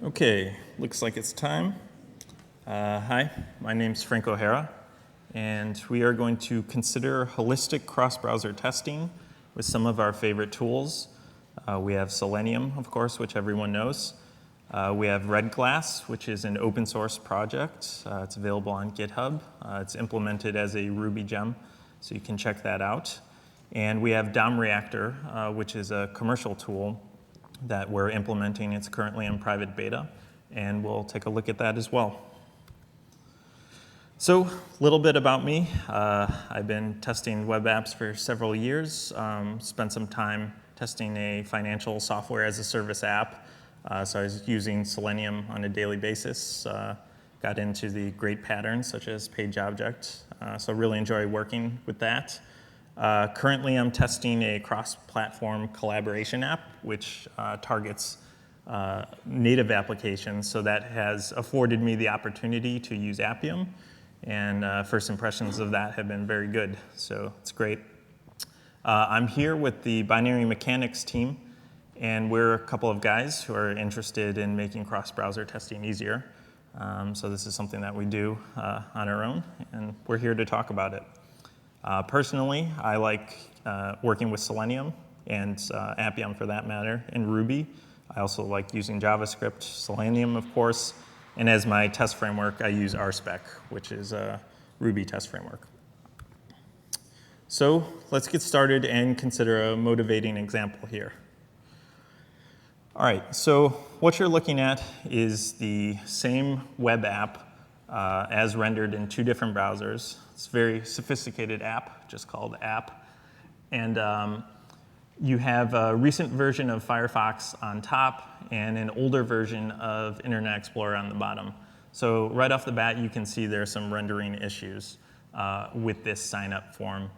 Okay, looks like it's time. Hi, my name's Frank O'Hara, and we are going to consider holistic cross-browser testing with some of our favorite tools. We have Selenium, of course, which everyone knows. We have RedGlass, which is an open source project. It's available on GitHub. It's implemented as a Ruby gem, so you can check that out. And we have DomReactor, which is a commercial tool that we're implementing. It's currently in private beta, and we'll take a look at that as well. So, a little bit about me. I've been testing web apps for several years, spent some time testing a financial software as a service app. So I was using Selenium on a daily basis, got into the great patterns such as page object, so really enjoy working with that. Currently, I'm testing a cross-platform collaboration app, which targets native applications. So that has afforded me the opportunity to use Appium, and first impressions of that have been very good. So it's great. I'm here with the binary mechanics team, and we're a couple of guys who are interested in making cross-browser testing easier. So this is something that we do on our own, and we're here to talk about it. Personally, I like working with Selenium and Appium for that matter, and Ruby. I also like using JavaScript, Selenium, of course, and as my test framework, I use RSpec, which is a Ruby test framework. So let's get started and consider a motivating example here. All right, so what you're looking at is the same web app as rendered in two different browsers. It's a very sophisticated app, just called app. And you have a recent version of Firefox on top and an older version of Internet Explorer on the bottom. So right off the bat, you can see there are some rendering issues with this sign-up form.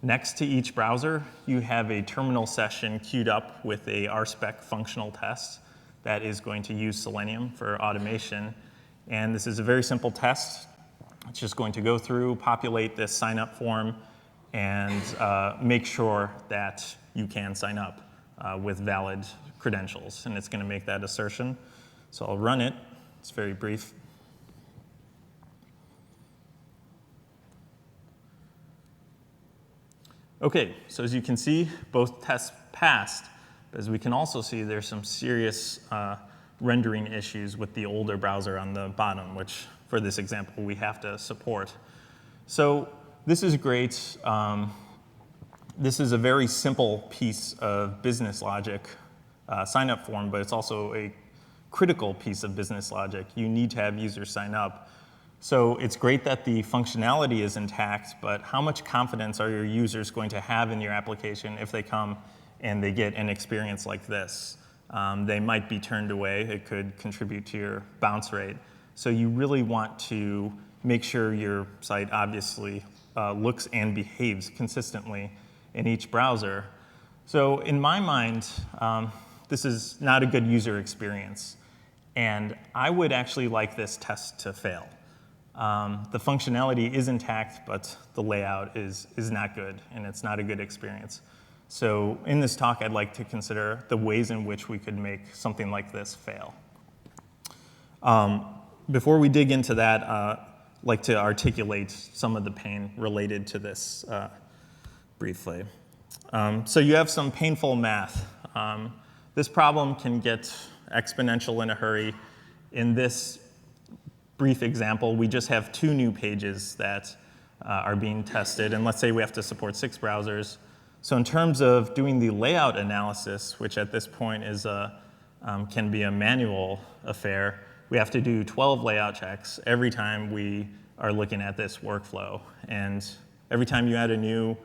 Next to each browser, you have a terminal session queued up with a RSpec functional test that is going to use Selenium for automation. And this is a very simple test. It's just going to go through, populate this sign-up form, and make sure that you can sign up with valid credentials. And it's going to make that assertion. So I'll run it. It's very brief. OK, so as you can see, both tests passed. But as we can also see, there's some serious rendering issues with the older browser on the bottom, which for this example we have to support. So this is great. This is a very simple piece of business logic sign-up form, but it's also a critical piece of business logic. You need to have users sign up. So it's great that the functionality is intact, but how much confidence are your users going to have in your application if they come and they get an experience like this? They might be turned away. It could contribute to your bounce rate. So you really want to make sure your site obviously looks and behaves consistently in each browser. So in my mind, this is not a good user experience. And I would actually like this test to fail. The functionality is intact, but the layout is not good, and it's not a good experience. So in this talk, I'd like to consider the ways in which we could make something like this fail. Before we dig into that, I'd like to articulate some of the pain related to this briefly. So you have some painful math. This problem can get exponential in a hurry. In this brief example, we just have 2 new pages that are being tested, and let's say we have to support 6 browsers. So in terms of doing the layout analysis, which at this point is can be a manual affair, we have to do 12 layout checks every time we are looking at this workflow. And every time you add a new,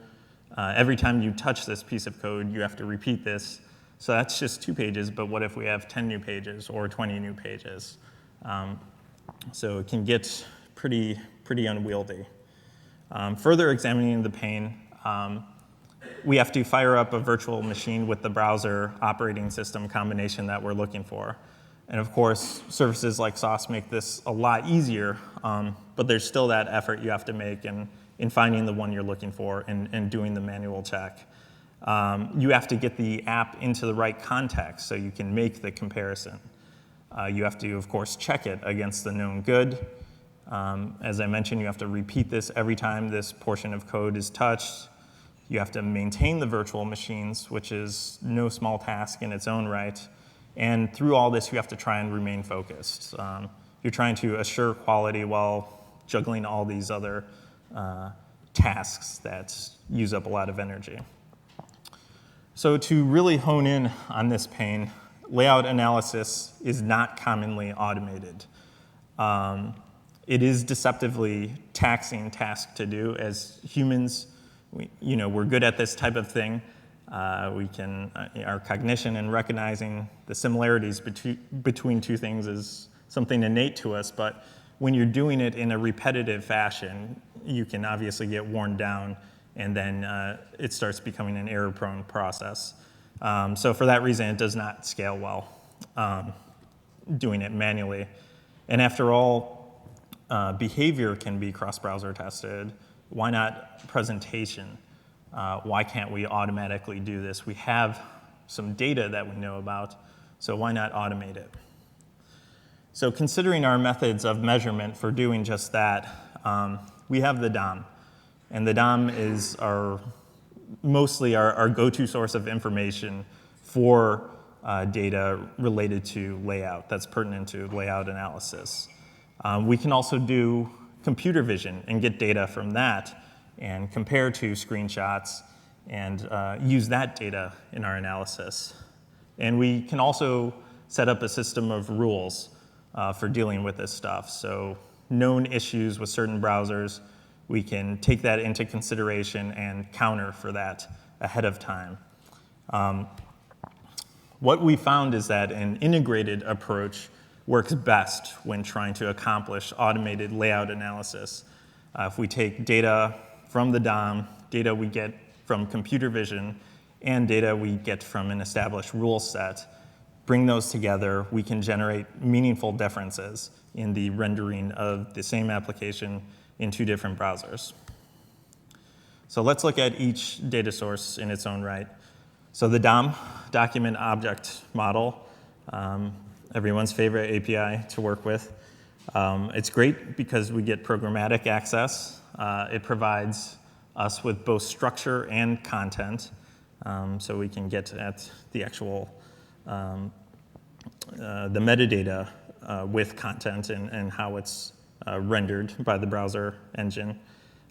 every time you touch this piece of code, you have to repeat this. So that's just 2 pages, but what if we have 10 new pages or 20 new pages? So it can get pretty unwieldy. Further examining the pain, we have to fire up a virtual machine with the browser operating system combination that we're looking for. And of course, services like Sauce make this a lot easier, but there's still that effort you have to make in finding the one you're looking for and doing the manual check. You have to get the app into the right context so you can make the comparison. You have to, of course, check it against the known good. As I mentioned, you have to repeat this every time this portion of code is touched. You have to maintain the virtual machines, which is no small task in its own right. And through all this, you have to try and remain focused. You're trying to assure quality while juggling all these other tasks that use up a lot of energy. So to really hone in on this pain, layout analysis is not commonly automated. It is deceptively taxing task to do. As humans, we're good at this type of thing. Our cognition and recognizing the similarities between two things is something innate to us, but when you're doing it in a repetitive fashion, you can obviously get worn down, and then it starts becoming an error-prone process. So for that reason, it does not scale well, doing it manually. And after all, behavior can be cross-browser tested. Why not presentation? Why can't we automatically do this? We have some data that we know about, so why not automate it? So considering our methods of measurement for doing just that, we have the DOM. And the DOM is mostly our go-to source of information for data related to layout that's pertinent to layout analysis. We can also do computer vision and get data from that and compare to screenshots and use that data in our analysis. And we can also set up a system of rules for dealing with this stuff. So known issues with certain browsers, we can take that into consideration and counter for that ahead of time. What we found is that an integrated approach works best when trying to accomplish automated layout analysis. If we take data from the DOM, data we get from computer vision, and data we get from an established rule set, bring those together, we can generate meaningful differences in the rendering of the same application in two different browsers. So let's look at each data source in its own right. So the DOM, document object model, everyone's favorite API to work with. It's great because we get programmatic access. It provides us with both structure and content, so we can get at the actual the metadata with content and how it's rendered by the browser engine.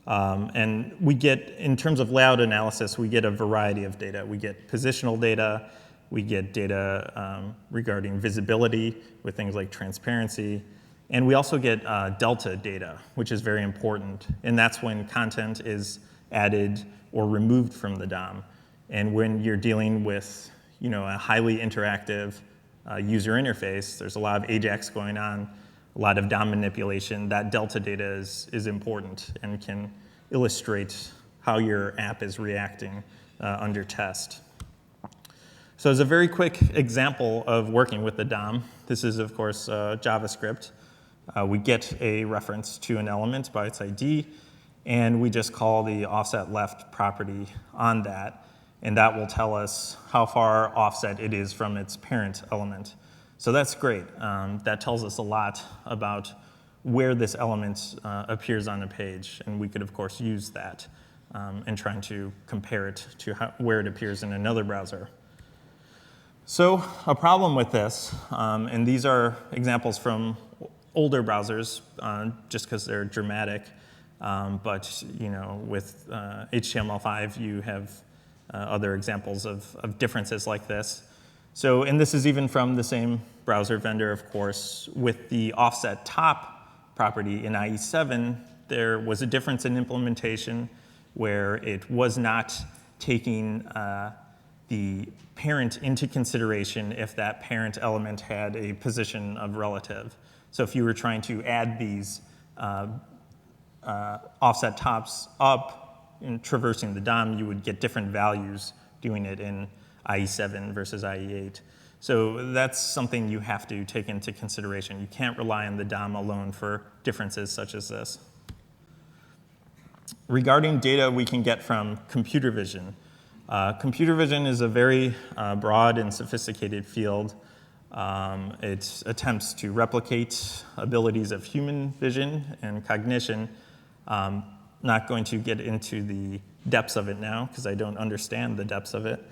And we get, in terms of layout analysis, we get a variety of data. We get positional data, we get data regarding visibility with things like transparency, and we also get delta data, which is very important. And that's when content is added or removed from the DOM. And when you're dealing with a highly interactive user interface, there's a lot of AJAX going on, a lot of DOM manipulation. That delta data is important and can illustrate how your app is reacting under test. So as a very quick example of working with the DOM, this is, of course, JavaScript. We get a reference to an element by its ID, and we just call the offset left property on that, and that will tell us how far offset it is from its parent element. So that's great. That tells us a lot about where this element appears on a page, and we could, of course, use that in trying to compare it to where it appears in another browser. So a problem with this, and these are examples from older browsers, just because they're dramatic, but with HTML5, you have other examples of differences like this. So, and this is even from the same browser vendor, of course. With the offset top property in IE7, there was a difference in implementation where it was not taking the parent into consideration if that parent element had a position of relative. So if you were trying to add these offset tops up in traversing the DOM, you would get different values doing it in IE7 versus IE8. So that's something you have to take into consideration. You can't rely on the DOM alone for differences such as this. Regarding data we can get from computer vision. Computer vision is a very broad and sophisticated field. It attempts to replicate abilities of human vision and cognition. Not going to get into the depths of it now because I don't understand the depths of it.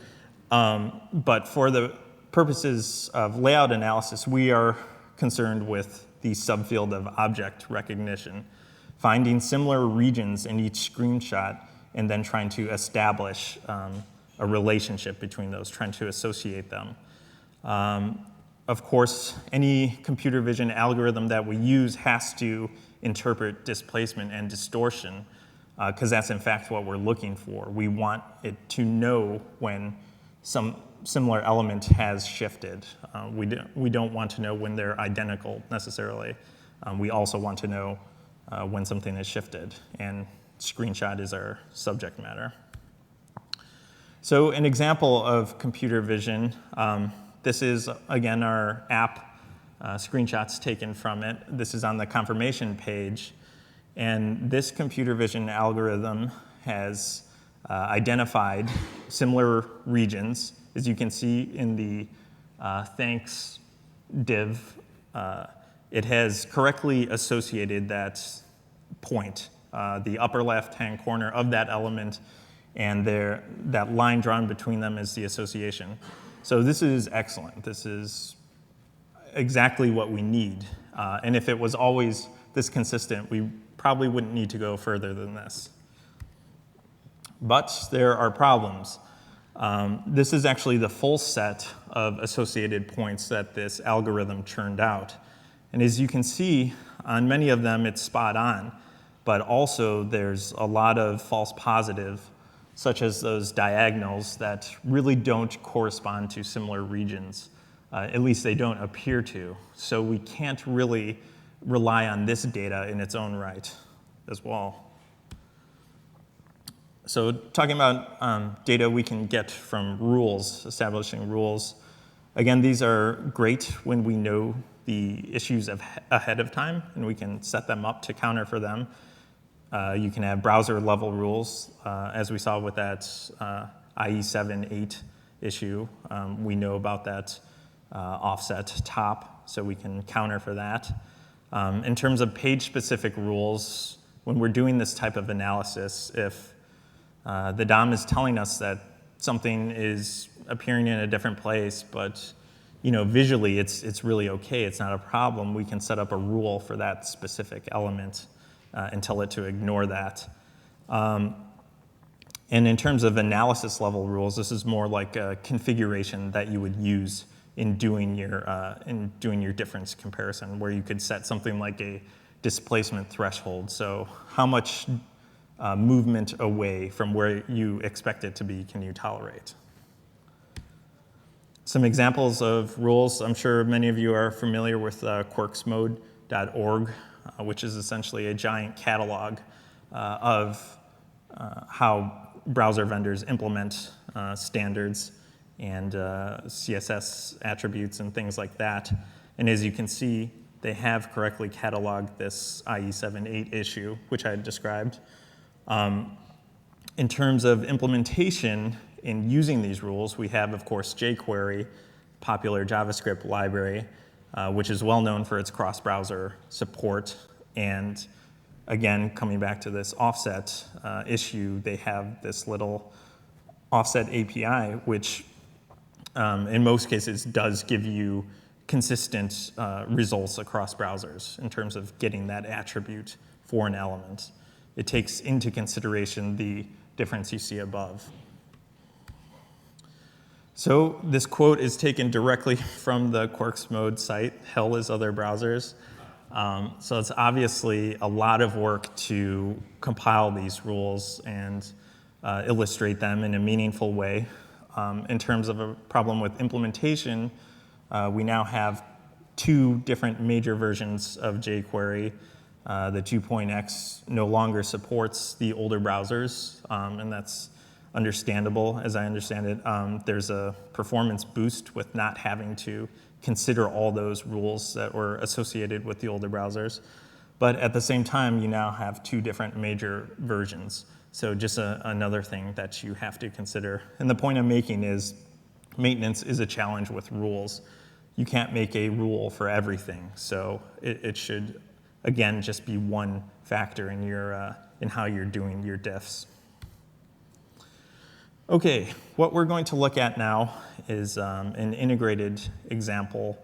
But for the purposes of layout analysis, we are concerned with the subfield of object recognition, finding similar regions in each screenshot and then trying to establish a relationship between those, trying to associate them. Of course, any computer vision algorithm that we use has to interpret displacement and distortion, because that's in fact what we're looking for. We want it to know when some similar element has shifted. We don't want to know when they're identical necessarily. We also want to know when something is shifted, and screenshot is our subject matter. So an example of computer vision, this is, again, our app screenshots taken from it. This is on the confirmation page. And this computer vision algorithm has identified similar regions. As you can see in the thanks div, it has correctly associated that point, the upper left-hand corner of that element, and that line drawn between them is the association. So this is excellent. This is exactly what we need. And if it was always this consistent, we probably wouldn't need to go further than this. But there are problems. This is actually the full set of associated points that this algorithm churned out. And as you can see, on many of them, it's spot on. But also, there's a lot of false positive, such as those diagonals that really don't correspond to similar regions. At least they don't appear to. So we can't really rely on this data in its own right as well. So talking about data we can get from rules, establishing rules. Again, these are great when we know the issues ahead of time, and we can set them up to counter for them. You can have browser level rules, as we saw with that IE7-8 issue. We know about that offset top, so we can counter for that. In terms of page-specific rules, when we're doing this type of analysis, if the DOM is telling us that something is appearing in a different place, but visually it's really okay, it's not a problem, we can set up a rule for that specific element and tell it to ignore that. And in terms of analysis level rules, this is more like a configuration that you would use in doing your difference comparison, where you could set something like a displacement threshold. So how much movement away from where you expect it to be can you tolerate? Some examples of rules. I'm sure many of you are familiar with quirksmode.org, which is essentially a giant catalog of how browser vendors implement standards and CSS attributes and things like that. And as you can see, they have correctly cataloged this IE7-8 issue, which I had described. In terms of implementation in using these rules, we have, of course, jQuery, popular JavaScript library, which is well known for its cross-browser support. And again, coming back to this offset issue, they have this little offset API, which in most cases does give you consistent results across browsers in terms of getting that attribute for an element. It takes into consideration the difference you see above. So this quote is taken directly from the QuirksMode site, hell is other browsers. So it's obviously a lot of work to compile these rules and illustrate them in a meaningful way. In terms of a problem with implementation, we now have two different major versions of jQuery. The 2.x no longer supports the older browsers, and that's understandable, as I understand it. There's a performance boost with not having to consider all those rules that were associated with the older browsers. But at the same time, you now have two different major versions. So just another thing that you have to consider. And the point I'm making is maintenance is a challenge with rules. you can't make a rule for everything. So it should, again, just be one factor in your in how you're doing your diffs. Okay, what we're going to look at now is an integrated example.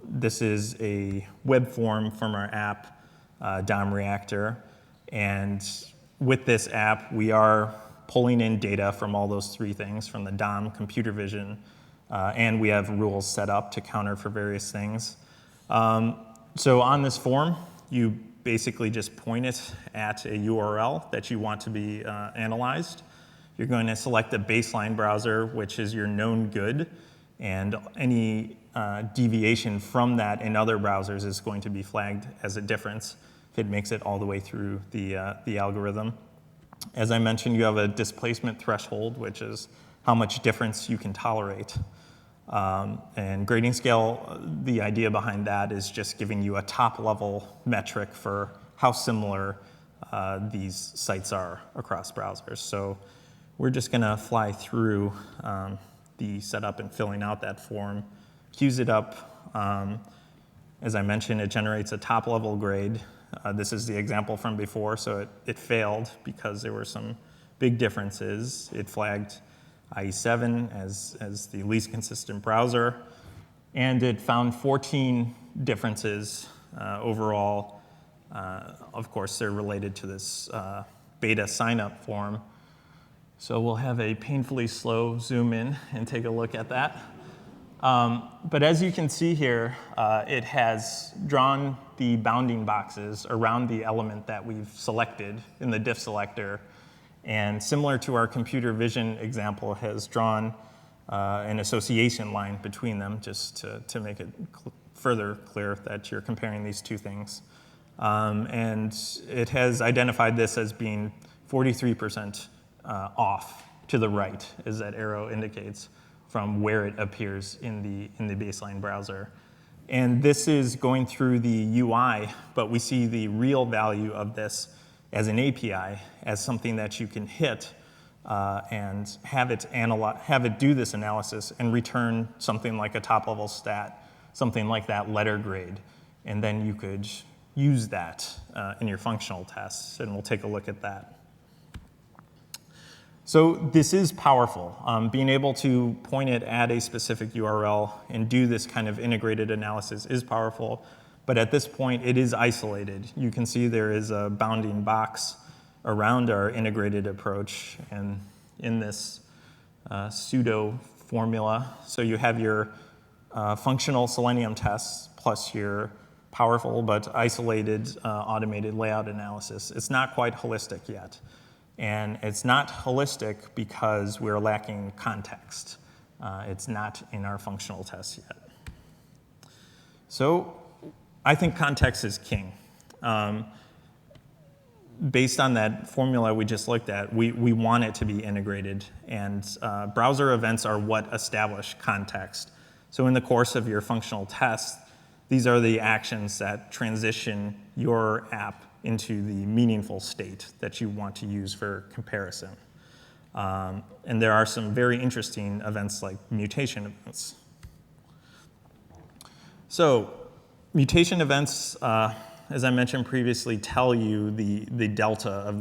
This is a web form from our app, DomReactor. And with this app, we are pulling in data from all those three things, from the DOM, computer vision, and we have rules set up to counter for various things. So on this form, you basically just point it at a URL that you want to be analyzed. You're going to select a baseline browser, which is your known good, and any deviation from that in other browsers is going to be flagged as a difference if it makes it all the way through the algorithm. As I mentioned, you have a displacement threshold, which is how much difference you can tolerate. And grading scale, the idea behind that is just giving you a top-level metric for how similar these sites are across browsers. So we're just going to fly through the setup and filling out that form, queues it up. As I mentioned, it generates a top-level grade. This is the example from before, so it failed because there were some big differences. It flagged IE7 as the least consistent browser, and it found 14 differences overall. Of course, they're related to this beta sign-up form. So we'll have a painfully slow zoom in and take a look at that. But as you can see here, it has drawn the bounding boxes around the element that we've selected in the diff selector. And similar to our computer vision example, has drawn an association line between them just to make it further clear that you're comparing these two things. And it has identified this as being 43% off to the right, as that arrow indicates, from where it appears in the baseline browser. And this is going through the UI, but we see the real value of this as an API, as something that you can hit and have it do this analysis and return something like a top-level stat, something like that letter grade. And then you could use that in your functional tests, and we'll take a look at that. So this is powerful. Being able to point it at a specific URL and do this kind of integrated analysis is powerful, but at this point it is isolated. You can see there is a bounding box around our integrated approach and in this pseudo formula. So you have your functional Selenium tests plus your powerful but isolated automated layout analysis. It's not quite holistic yet. And it's not holistic because we're lacking context. It's not in our functional tests yet. So I think context is king. Based on that formula we just looked at, we want it to be integrated. And browser events are what establish context. So in the course of your functional test, these are the actions that transition your app into the meaningful state that you want to use for comparison. And there are some very interesting events like mutation events. So mutation events, as I mentioned previously, tell you the delta of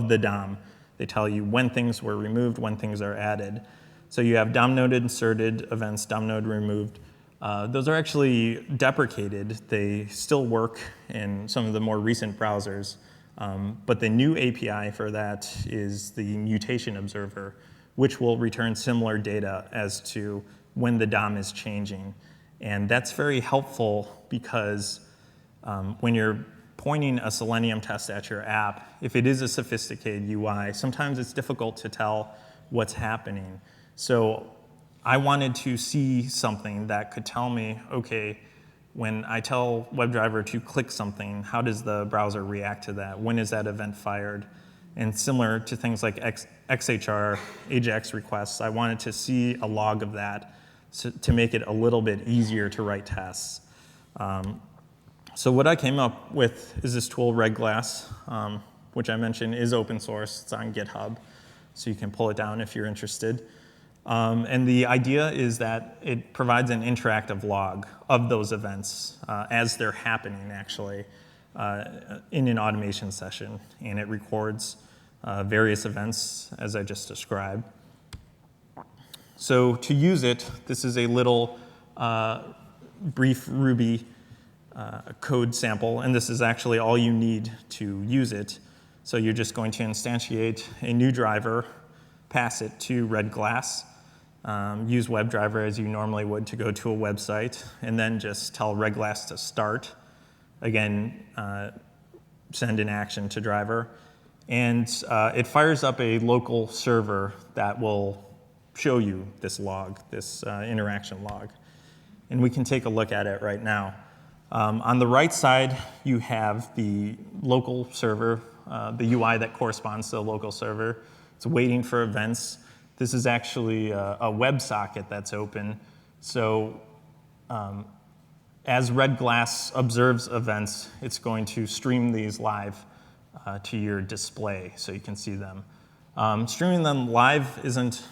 the DOM. They tell you when things were removed, when things are added. So you have DOM node inserted events, DOM node removed. Those are actually deprecated. They still work in some of the more recent browsers, but the new API for that is the mutation observer, which will return similar data as to when the DOM is changing. And that's very helpful because when you're pointing a Selenium test at your app, if it is a sophisticated UI, sometimes it's difficult to tell what's happening. So I wanted to see something that could tell me, okay, when I tell WebDriver to click something, how does the browser react to that? When is that event fired? And similar to things like XHR, AJAX requests, I wanted to see a log of that to make it a little bit easier to write tests. So what I came up with is this tool, RedGlass, which I mentioned is open source. It's on GitHub, so you can pull it down if you're interested. And the idea is that it provides an interactive log of those events as they're happening, actually, in an automation session. And it records various events, as I just described. So to use it, this is a little brief Ruby code sample, and this is actually all you need to use it. So you're just going to instantiate a new driver, pass it to RedGlass, use WebDriver as you normally would to go to a website, and then just tell RedGlass to start. Again, send an action to driver. And it fires up a local server that will show you this log, this interaction log. And we can take a look at it right now. On the right side, you have the local server, the UI that corresponds to the local server. It's waiting for events. This is actually a WebSocket that's open. So as RedGlass observes events, it's going to stream these live to your display so you can see them. Streaming them live isn't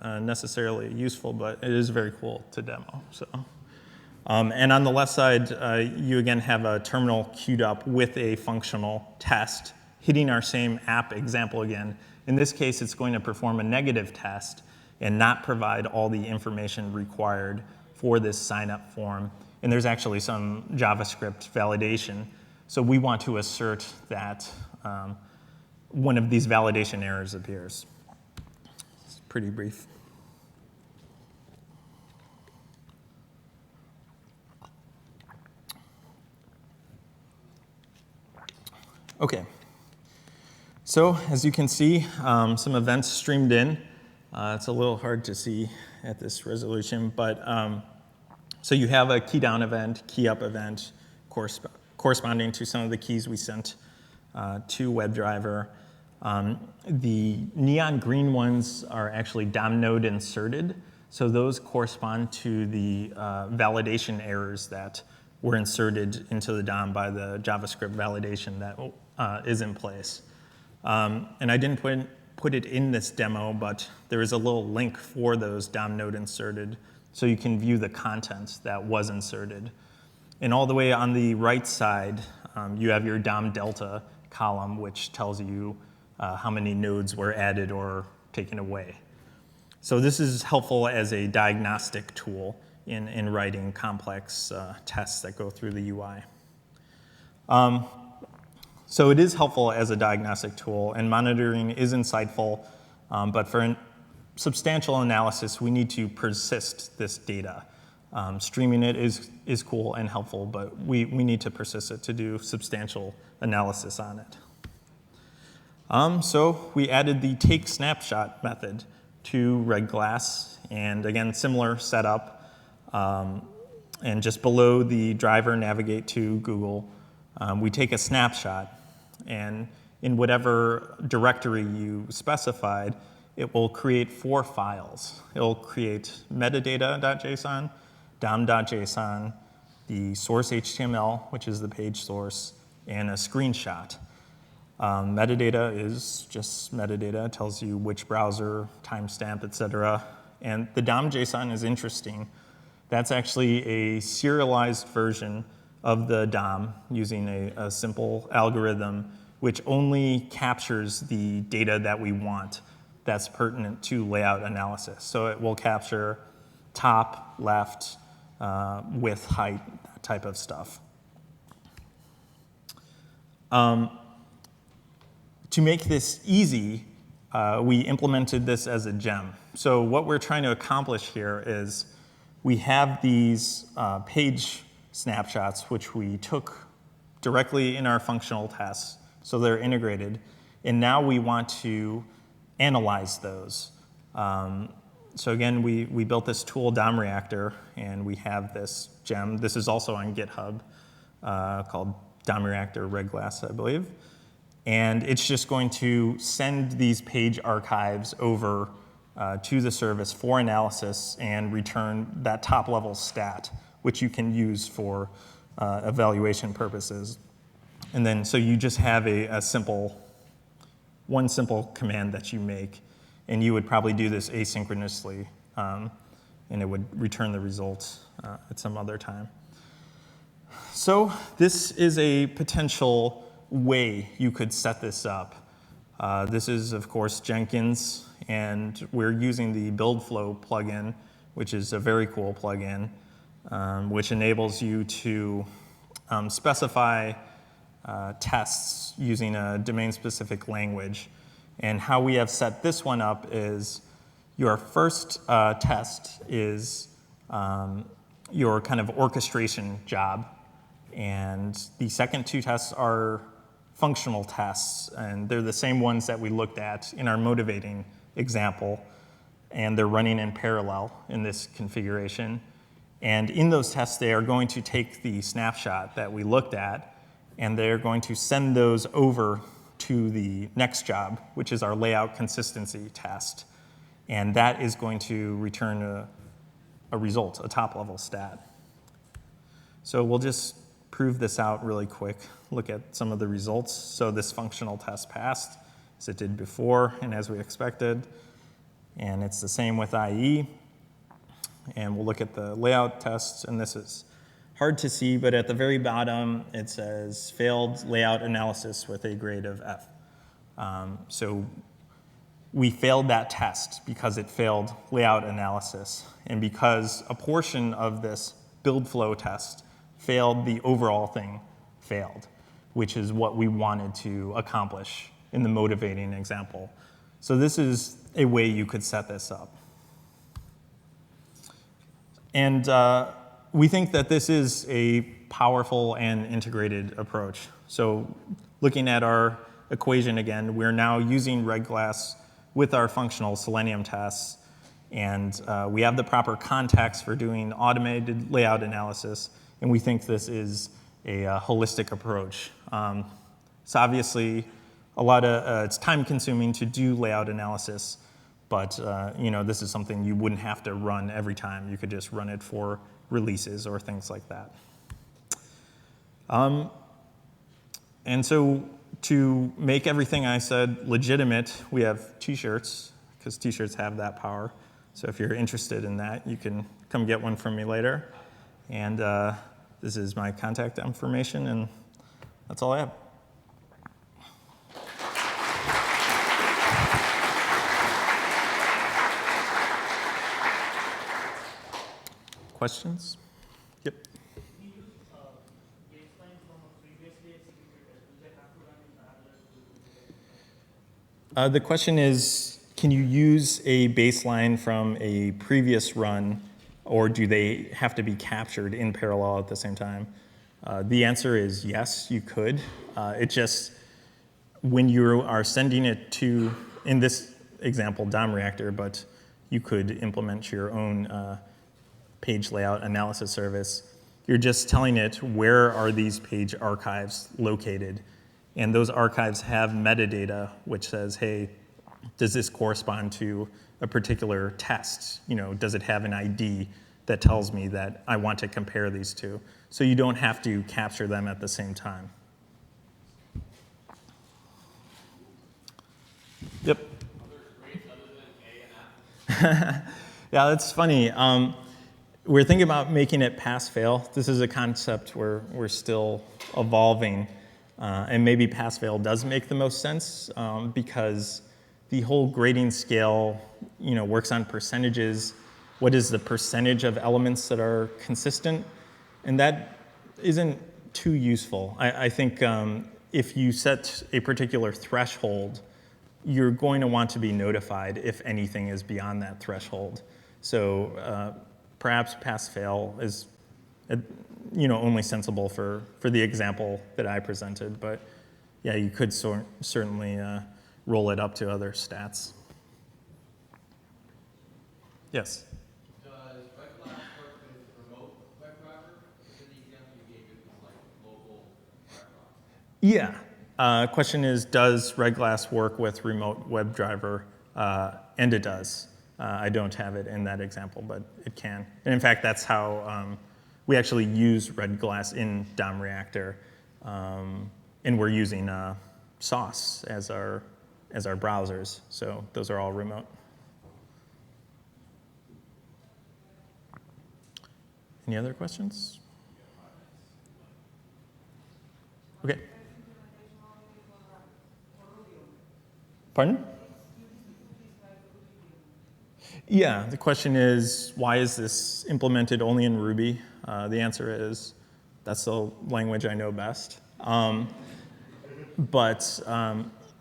necessarily useful, but it is very cool to demo. So. And on the left side, you again have a terminal queued up with a functional test hitting our same app example again. In this case, it's going to perform a negative test and not provide all the information required for this sign-up form. And there's actually some JavaScript validation. So we want to assert that one of these validation errors appears. It's pretty brief. Okay. So as you can see, some events streamed in. It's a little hard to see at this resolution, but so you have a key down event, key up event, corresponding to some of the keys we sent to WebDriver. The neon green ones are actually DOM node inserted, so those correspond to the validation errors that were inserted into the DOM by the JavaScript validation that is in place. And I didn't put it in this demo, but there is a little link for those DOM node inserted, so you can view the content that was inserted. And all the way on the right side, you have your DOM delta column, which tells you how many nodes were added or taken away. So this is helpful as a diagnostic tool in writing complex tests that go through the UI. So it is helpful as a diagnostic tool, and monitoring is insightful, but for substantial analysis, we need to persist this data. Streaming it is cool and helpful, but we need to persist it to do substantial analysis on it. So we added the take snapshot method to RedGlass, and again, similar setup. And just below the driver navigate to Google, we take a snapshot, and in whatever directory you specified, it will create 4 files. It'll create metadata.json, dom.json, the source HTML, which is the page source, and a screenshot. Metadata is just metadata. It tells you which browser, timestamp, etc. And the DOM.json is interesting. That's actually a serialized version of the DOM using a simple algorithm which only captures the data that we want that's pertinent to layout analysis. So it will capture top, left, width, height, that type of stuff. To make this easy, we implemented this as a gem. So what we're trying to accomplish here is we have these page snapshots, which we took directly in our functional tests, so they're integrated. And now we want to analyze those. So again, we built this tool, DomReactor, and we have this gem. This is also on GitHub called DomReactor RedGlass, I believe. And it's just going to send these page archives over to the service for analysis and return that top-level stat, which you can use for evaluation purposes. And then, so you just have one simple command that you make, and you would probably do this asynchronously and it would return the results at some other time. So this is a potential way you could set this up. This is, of course, Jenkins, and we're using the BuildFlow plugin, which is a very cool plugin, which enables you to specify tests using a domain-specific language. And how we have set this one up is your first test is your kind of orchestration job. And the second two tests are functional tests. And they're the same ones that we looked at in our motivating example. And they're running in parallel in this configuration. And in those tests, they are going to take the snapshot that we looked at, and they're going to send those over to the next job, which is our layout consistency test. And that is going to return a result, a top-level stat. So we'll just prove this out really quick, look at some of the results. So this functional test passed, as it did before, and as we expected. And it's the same with IE. And we'll look at the layout tests, and this is hard to see, but at the very bottom, it says failed layout analysis with a grade of F. So we failed that test because it failed layout analysis, and because a portion of this build flow test failed, the overall thing failed, which is what we wanted to accomplish in the motivating example. So this is a way you could set this up. And we think that this is a powerful and integrated approach. So looking at our equation again, we're now using RedGlass with our functional Selenium tests, and we have the proper context for doing automated layout analysis, and we think this is a holistic approach. So obviously, it's time-consuming to do layout analysis, but this is something you wouldn't have to run every time. You could just run it for releases or things like that. And so to make everything I said legitimate, we have t-shirts, because t-shirts have that power. So if you're interested in that, you can come get one from me later. And this is my contact information, and that's all I have. Questions? Yep. If you use baseline from a previously executed test, do they have to run in parallel to The question is, can you use a baseline from a previous run, or do they have to be captured in parallel at the same time? The answer is yes, you could. It just, when you are sending it to, in this example, DomReactor, but you could implement your own page layout analysis service, you're just telling it where are these page archives located. And those archives have metadata which says, hey, does this correspond to a particular test? Does it have an ID that tells me that I want to compare these two? So you don't have to capture them at the same time. Yep. Are there grades other than A and F? Yeah, that's funny. We're thinking about making it pass-fail. This is a concept we're still evolving. And maybe pass-fail does make the most sense because the whole grading scale works on percentages. What is the percentage of elements that are consistent? And that isn't too useful. I think if you set a particular threshold, you're going to want to be notified if anything is beyond that threshold. So perhaps pass-fail is only sensible for the example that I presented. But yeah, you could certainly roll it up to other stats. Yes? Does RedGlass work with remote WebDriver? In the example you gave, it was like local WebDriver. Yeah. Question is, does RedGlass work with remote WebDriver? And it does. I don't have it in that example, but it can. And in fact, that's how we actually use RedGlass in DomReactor. And we're using Sauce as our browsers. So those are all remote. Any other questions? Okay. Pardon? Yeah, the question is, why is this implemented only in Ruby? The answer is, that's the language I know best.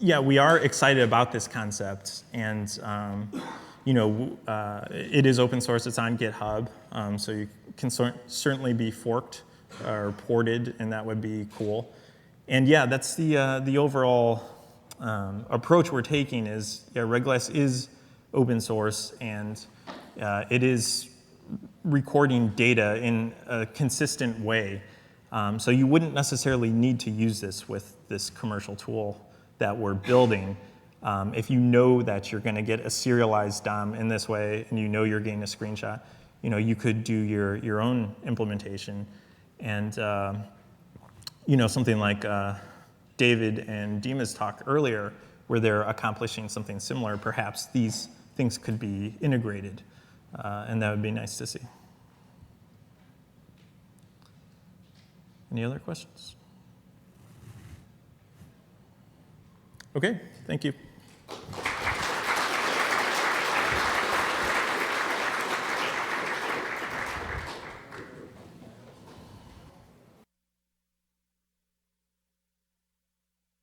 Yeah, we are excited about this concept, and it is open source. It's on GitHub, so you can certainly be forked or ported, and that would be cool. And yeah, that's the overall approach we're taking. Is RedGlass is open source, and it is recording data in a consistent way. So you wouldn't necessarily need to use this with this commercial tool that we're building. If you know that you're going to get a serialized DOM in this way, and you know you're getting a screenshot, you could do your own implementation. And something like David and Dima's talk earlier, where they're accomplishing something similar, perhaps these things could be integrated, and that would be nice to see. Any other questions? Okay, thank you.